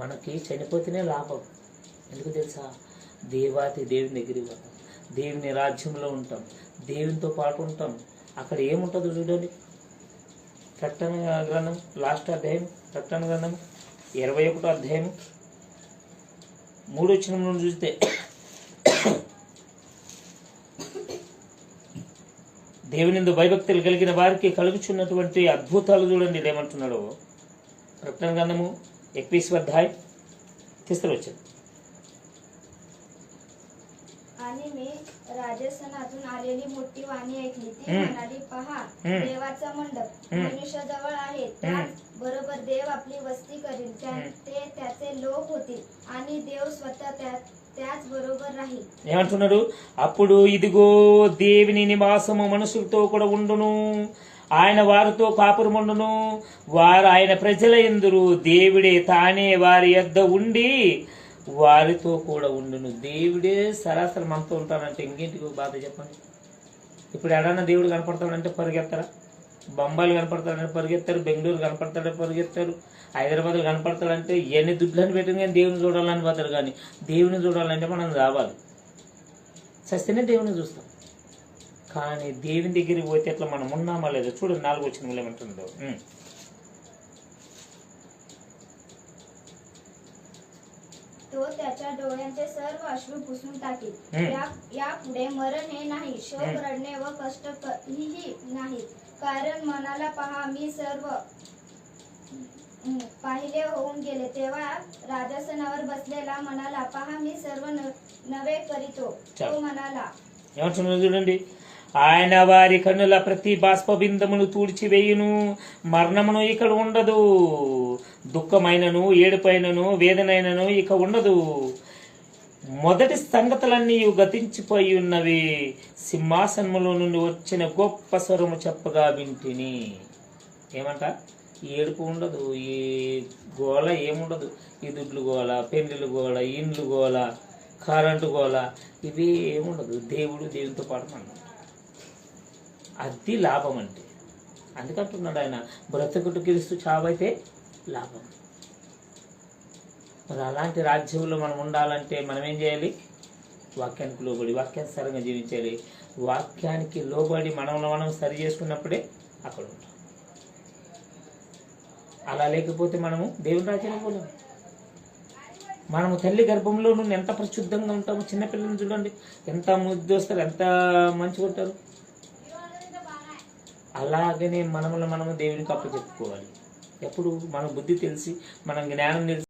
మనకి చనిపోతేనే లాభం. ఎందుకు తెలుసా? దేవాతి దేవుని దగ్గరికి పోతాం, దేవుని రాజ్యంలో ఉంటాం, దేవునితో పాటు ఉంటాం. అక్కడ ఏముంటుందో చూడండి. ప్రకటన గ్రంథం లాస్ట్ అధ్యాయం, ప్రకటన గ్రంథం 21వ అధ్యాయం 3వ వచనం నుండి చూస్తే, దేవునిందు భయభక్తులు కలిగిన వారికి కలుగుచున్నటువంటి అద్భుతాలు చూడండి ఏమంటున్నాడో. ప్రకటన గ్రంథము 21వ అధ్యాయం తీసుకొచ్చాడు. आणि मी राजस्थानातून आलेली मोठी वाणी ऐकली. ती म्हणाली, पहा, देवाचा मंडप मनुष्याजवळ आहे. त्याच बरोबर देव आपली वस्ती करील. ते त्याचे लोक होतील आणि देव स्वतः त्याच बरोबर राहील. ఏమంటున్నాడు? అప్పుడు ఇదిగో దేవుని నివాసము మనుషులతో కూడా ఉండును, ఆయన వారితో కాపురముండును, వారు ఆయన ప్రజల యందురు, దేవుడే తానే వారి యొద్ద ఉండి వారితో కూడా ఉండును. దేవుడే సరాసరి మనతో ఉంటాడంటే ఇంకేంటికి బాధ చెప్పండి. ఇప్పుడు ఎడన్నా దేవుడు కనపడతాడంటే పరిగెత్తారా? బొంబాయిలు కనపడతాడంటే పరిగెత్తారు, బెంగళూరు కనపడతాడంటే పరిగెత్తారు, హైదరాబాద్లో కనపడతాడంటే ఎన్ని దుడ్లని పెట్టిన కానీ దేవుని చూడాలని పోతారు. కానీ దేవుని చూడాలంటే మనం రావాలి, చస్తేనే దేవుని చూస్తాం. కానీ దేవుని దగ్గరికి పోతే ఎట్లా మనం ఉన్నామా లేదా చూడండి. 4వ వచనంలో ఏమంటుందో, तो त्याच्या डोळ्यांचे सर्व अश्रू पुसून टाकील. यापुढे मरण हे नाही, शोक, रडणे व कष्ट ही नाही. कारण मनाला पहा, मी सर्व पाहिले होऊन गेले. तेव्हा राजासनावर बसलेला मनाला पहा, मी सर्व नवे करीतो. तो मनाला ఏమంటున్నాడు చూడండి. ఆయన వారి కన్నుల ప్రతి బాష్పబిందమును తూడ్చివేయును, మరణమును ఇక్కడ ఉండదు, దుఃఖమైనను ఏడుపైనను వేదనైనను ఇక ఉండదు. మొదటి సంగతులన్నీ గతించిపోయి ఉన్నవి. సింహాసనములో నుండి వచ్చిన గొప్ప స్వరము చెప్పగా వింటిని. ఏమంట? ఏడుపు ఉండదు, ఈ గోల ఏముండదు. ఈ దుడ్లు గోల, పెండ్లు గోల, ఇండ్లు గోల, కరెంటు గోల, ఇవి ఏముండదు. దేవుడు దేవునితో పాటు మనం, అది లాభం అంటే. అందుకంటున్నాడు ఆయన, బ్రతుకుట క్రీస్తు, చావైతే లాభం. మరి అలాంటి రాజ్యంలో మనం ఉండాలంటే మనం ఏం చేయాలి? వాక్యానికి లోబడి వాక్యానుసారంగా జీవించాలి. వాక్యానికి లోబడి మనం సరి చేసుకున్నప్పుడే అక్కడ ఉంటాం. అలా లేకపోతే మనము దేవుని రాజ్యానికి పోలేము. మనము తల్లి గర్భంలో నుండి ఎంత పరిశుద్ధంగా ఉంటాము. చిన్నపిల్లల్ని చూడండి, ఎంత ముద్దు వస్తారు, ఎంత మంచిగా ఉంటారు. అలాగనే మనము దేవునికి అప్పచెప్పుకోవాలి. ఎప్పుడు మన బుద్ధి తెలిసి, మన జ్ఞానం తెలిసి